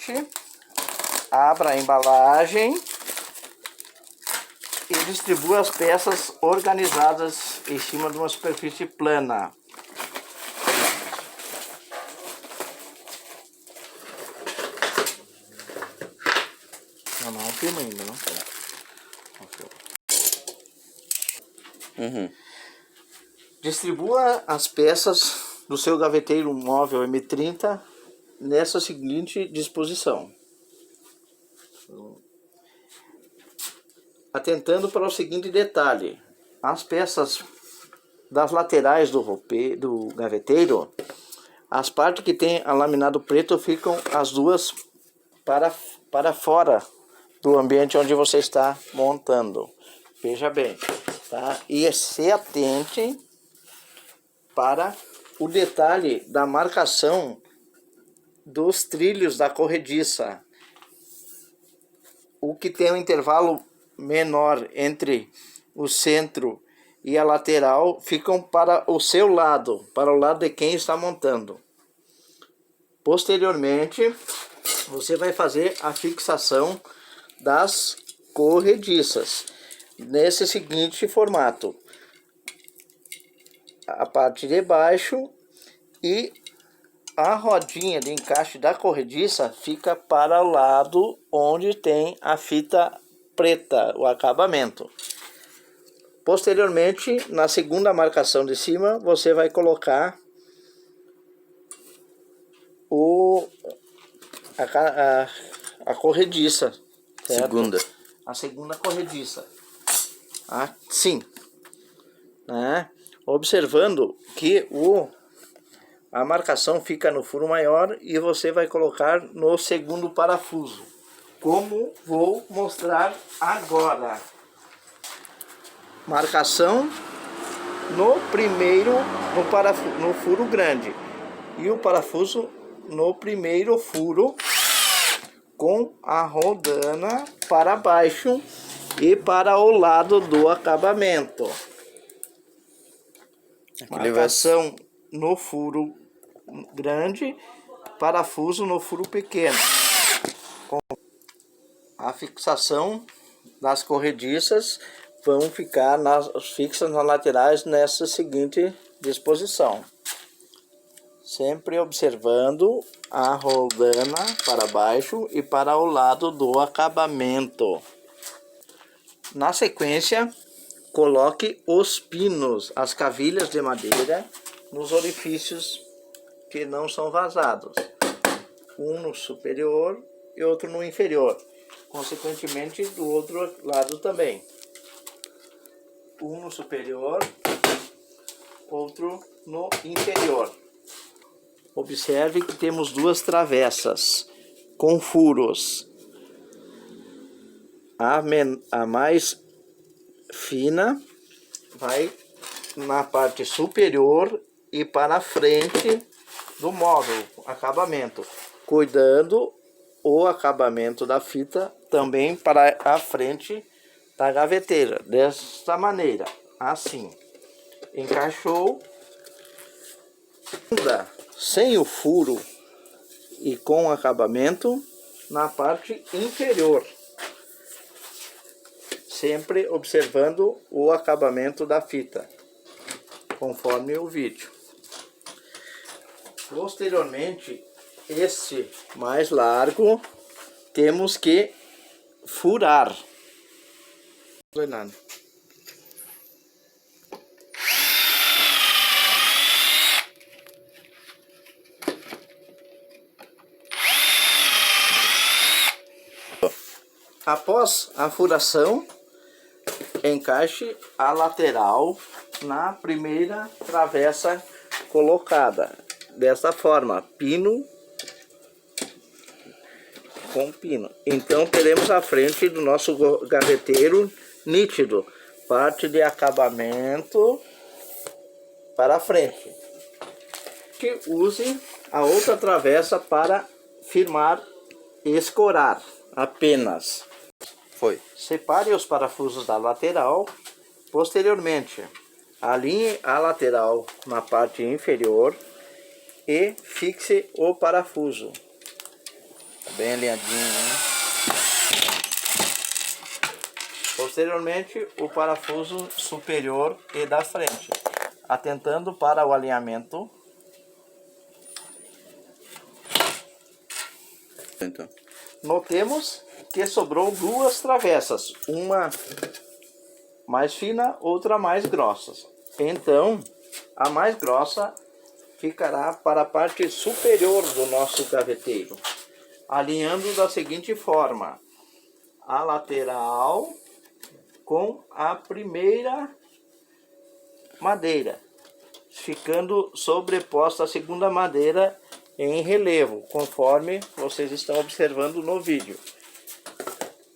Posteriormente, abra a embalagem e distribua as peças organizadas em cima de uma superfície plana. Não filma ainda, não? Distribua as peças do seu gaveteiro móvel M30 nessa seguinte disposição. Atentando para o seguinte detalhe: as peças das laterais do gaveteiro, as partes que tem laminado preto ficam as duas para fora do ambiente onde você está montando. Veja bem, tá? E se atente para o detalhe da marcação dos trilhos da corrediça. O que tem um intervalo menor entre o centro e a lateral ficam para o seu lado, para o lado de quem está montando. Posteriormente, você vai fazer a fixação das corrediças nesse seguinte formato: a parte de baixo e a rodinha de encaixe da corrediça fica para o lado onde tem a fita preta, o acabamento. Posteriormente, na segunda marcação de cima, você vai colocar a corrediça. Certo? A segunda corrediça. Assim, né? Observando que a marcação fica no furo maior e você vai colocar no segundo parafuso, como vou mostrar agora. Marcação no primeiro, no furo grande, e o parafuso no primeiro furo, com a rodana para baixo e para o lado do acabamento. Marcação no furo grande, parafuso no furo pequeno. Com a fixação das corrediças vão ficar fixas nas laterais nessa seguinte disposição. Sempre observando a rodana para baixo e para o lado do acabamento. Na sequência, coloque os pinos, as cavilhas de madeira, nos orifícios que não são vazados. Um no superior e outro no inferior. Consequentemente, do outro lado também. Um no superior, outro no inferior. Observe que temos duas travessas com furos. A mais fina vai na parte superior e para a frente do móvel, acabamento, cuidando o acabamento da fita também para a frente da gaveteira, desta maneira, assim. Encaixou, sem o furo e com o acabamento na parte inferior, sempre observando o acabamento da fita, conforme o vídeo. Posteriormente, este mais largo, temos que furar. Após a furação, encaixe a lateral na primeira travessa colocada. Dessa forma, pino com pino. Então teremos a frente do nosso gaveteiro nítido, parte de acabamento para a frente. Que use a outra travessa para firmar e escorar apenas. Separe os parafusos da lateral. Posteriormente, alinhe a lateral na parte inferior e fixe o parafuso. Bem alinhadinho, né? Posteriormente, o parafuso superior e da frente, atentando para o alinhamento. Então, Notemos que sobrou duas travessas, uma mais fina, outra mais grossa. Então, a mais grossa ficará para a parte superior do nosso gaveteiro, alinhando da seguinte forma: a lateral com a primeira madeira, ficando sobreposta a segunda madeira em relevo, conforme vocês estão observando no vídeo.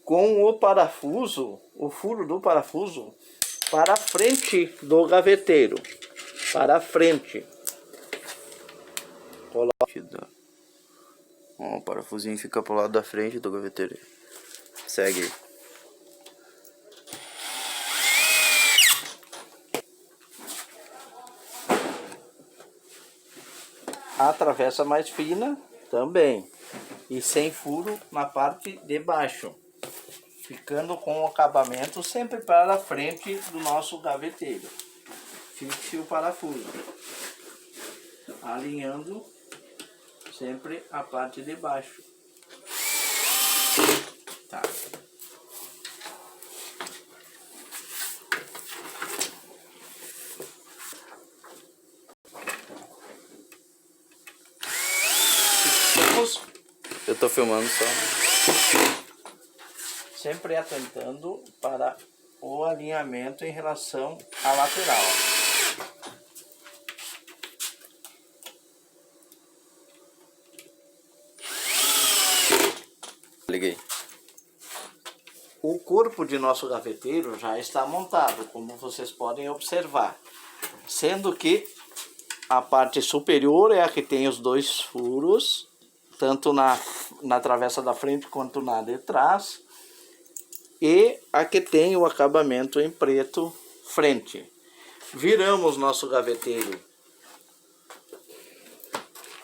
Com o parafuso, o furo do parafuso para a frente do gaveteiro, para a frente. ó, o parafusinho fica pro lado da frente do gaveteiro. Segue aí. A travessa mais fina também, e sem furo na parte de baixo, ficando com o acabamento sempre para a frente do nosso gaveteiro. Fixe o parafuso, alinhando sempre a parte de baixo. Tá. Eu tô filmando só. Sempre atentando para o alinhamento em relação à lateral. Liguei. O corpo de nosso gaveteiro já está montado, como vocês podem observar, sendo que a parte superior é a que tem os dois furos, tanto na travessa da frente quanto na de trás, e a que tem o acabamento em preto frente. Viramos nosso gaveteiro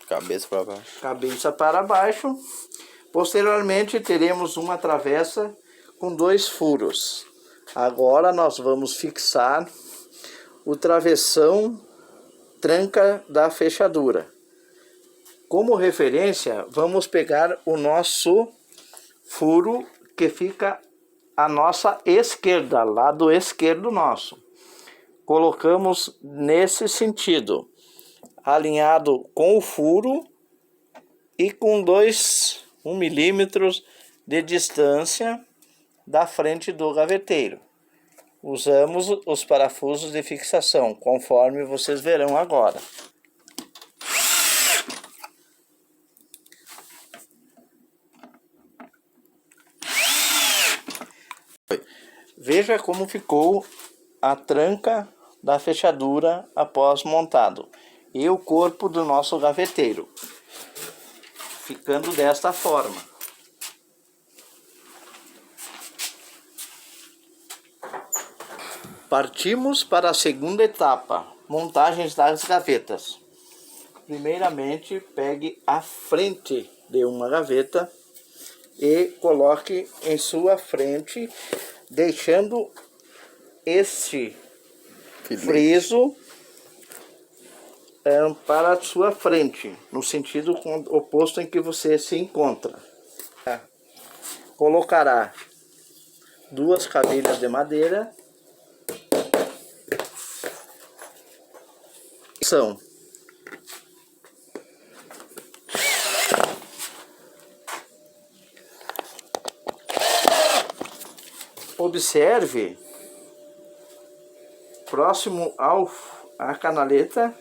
Cabeça para baixo. cabeça para baixo. Posteriormente teremos uma travessa com dois furos. Agora nós vamos fixar o travessão tranca da fechadura. Como referência, vamos pegar o nosso furo que fica à nossa esquerda, lado esquerdo nosso. Colocamos nesse sentido, alinhado com o furo e com 1 milímetro de distância da frente do gaveteiro. Usamos os parafusos de fixação, conforme vocês verão agora. Veja como ficou a tranca da fechadura após montado e o corpo do nosso gaveteiro, ficando desta forma. Partimos para a segunda etapa, montagens das gavetas. Primeiramente, pegue a frente de uma gaveta e coloque em sua frente, deixando este friso para a sua frente, no sentido oposto em que você se encontra. Colocará 2 cabilhas de madeira. Observe, próximo à canaleta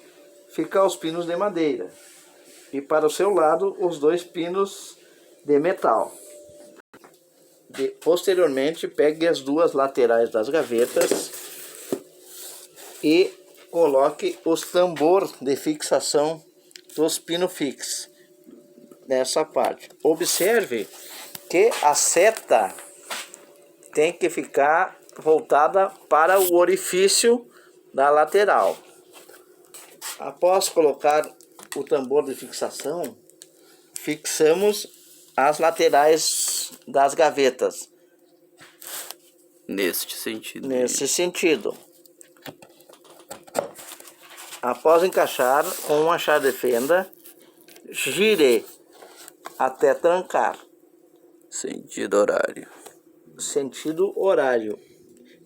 fica os pinos de madeira e para o seu lado os 2 pinos de metal. Posteriormente, pegue as 2 laterais das gavetas e coloque os tambor de fixação dos pinos fixos nessa parte. Observe que a seta tem que ficar voltada para o orifício da lateral. Após colocar o tambor de fixação, fixamos as laterais das gavetas. Neste sentido. Nesse sentido. Após encaixar com uma chave de fenda, gire até trancar. Sentido horário. Sentido horário.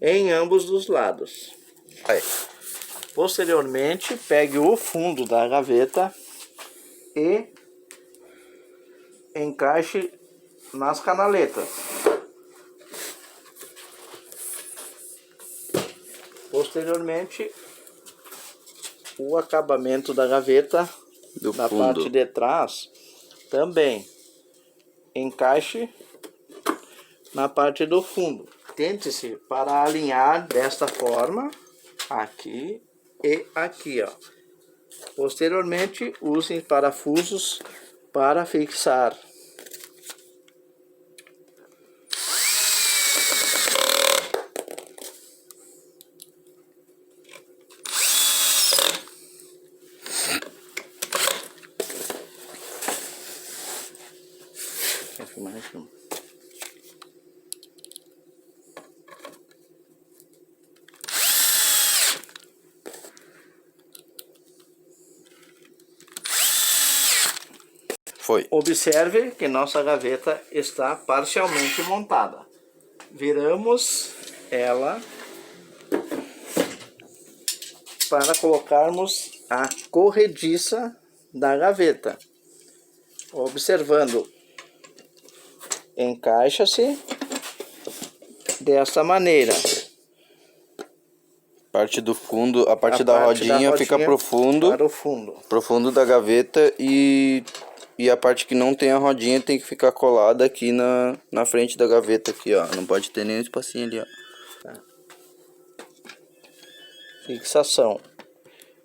Em ambos os lados. Aí. Posteriormente, pegue o fundo da gaveta e encaixe nas canaletas. Posteriormente, o acabamento da gaveta da parte de trás também encaixe na parte do fundo. Tente-se para alinhar desta forma, aqui e aqui, ó. Posteriormente, use parafusos para fixar. Quer filmar aqui? Foi. Observe que nossa gaveta está parcialmente montada. Viramos ela para colocarmos a corrediça da gaveta. Observando, encaixa-se desta maneira. Parte do fundo, a parte da rodinha fica pro fundo. Para o fundo. Pro fundo da gaveta e a parte que não tem a rodinha tem que ficar colada aqui na frente da gaveta aqui, ó. Não pode ter nenhum espacinho ali, ó. Tá. Fixação.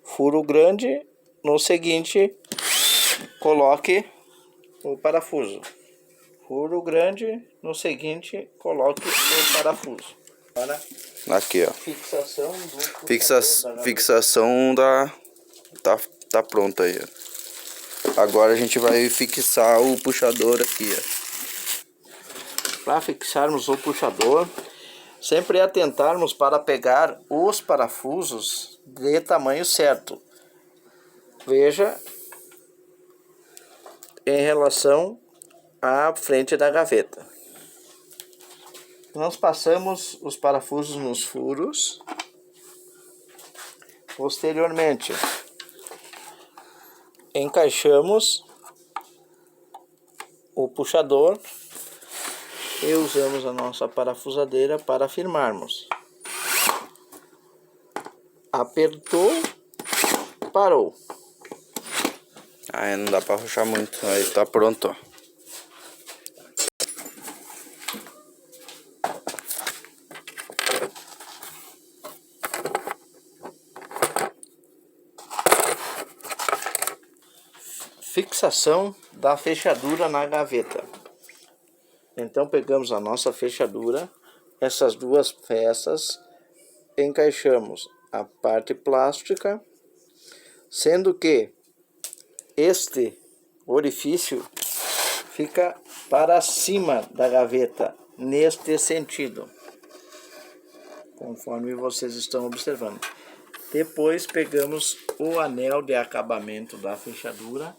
Furo grande. No seguinte, coloque o parafuso. Furo grande. No seguinte, coloque o parafuso. Para Aqui, ó. fixação do Fixação tá pronta aí, ó. Agora a gente vai fixar o puxador aqui, ó. Para fixarmos o puxador, sempre atentarmos para pegar os parafusos de tamanho certo. Veja em relação à frente da gaveta. Nós passamos os parafusos nos furos. Posteriormente, encaixamos o puxador e usamos a nossa parafusadeira para firmarmos. Apertou, parou. Aí não dá pra ruxar muito, aí tá pronto, ó. Fixação da fechadura na gaveta. Então pegamos a nossa fechadura, essas duas peças, encaixamos a parte plástica, sendo que este orifício fica para cima da gaveta, neste sentido, conforme vocês estão observando. Depois pegamos o anel de acabamento da fechadura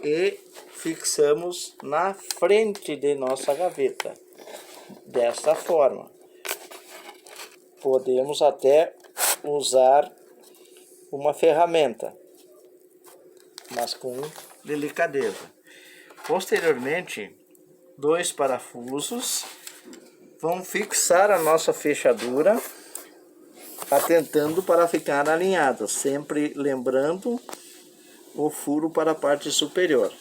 e fixamos na frente de nossa gaveta, desta forma. Podemos até usar uma ferramenta, mas com delicadeza. Posteriormente, dois parafusos vão fixar a nossa fechadura, atentando para ficar alinhada, sempre lembrando o furo para a parte superior,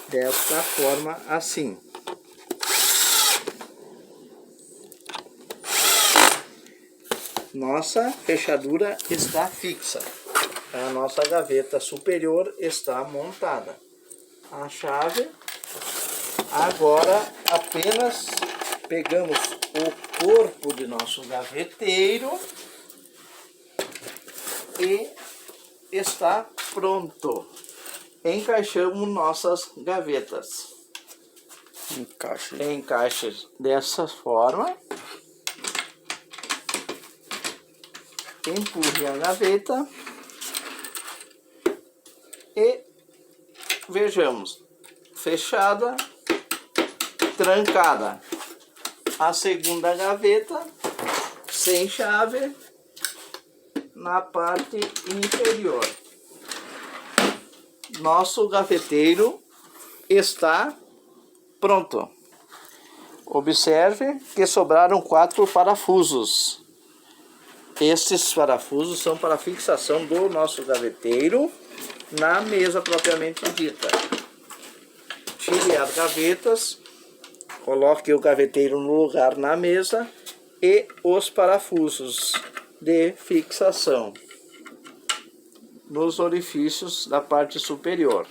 desta forma assim. Nossa fechadura está fixa, a nossa gaveta superior está montada. A chave, agora apenas pegamos o corpo de nosso gaveteiro e está pronto. Encaixamos nossas gavetas. Encaixa. Encaixe dessa forma. Empurre a gaveta. E vejamos, fechada, trancada. A segunda gaveta, sem chave, na parte inferior. Nosso gaveteiro está pronto. Observe que sobraram 4 parafusos. Estes parafusos são para fixação do nosso gaveteiro na mesa propriamente dita. Tire as gavetas, coloque o gaveteiro no lugar na mesa e os parafusos de fixação nos orifícios da parte superior.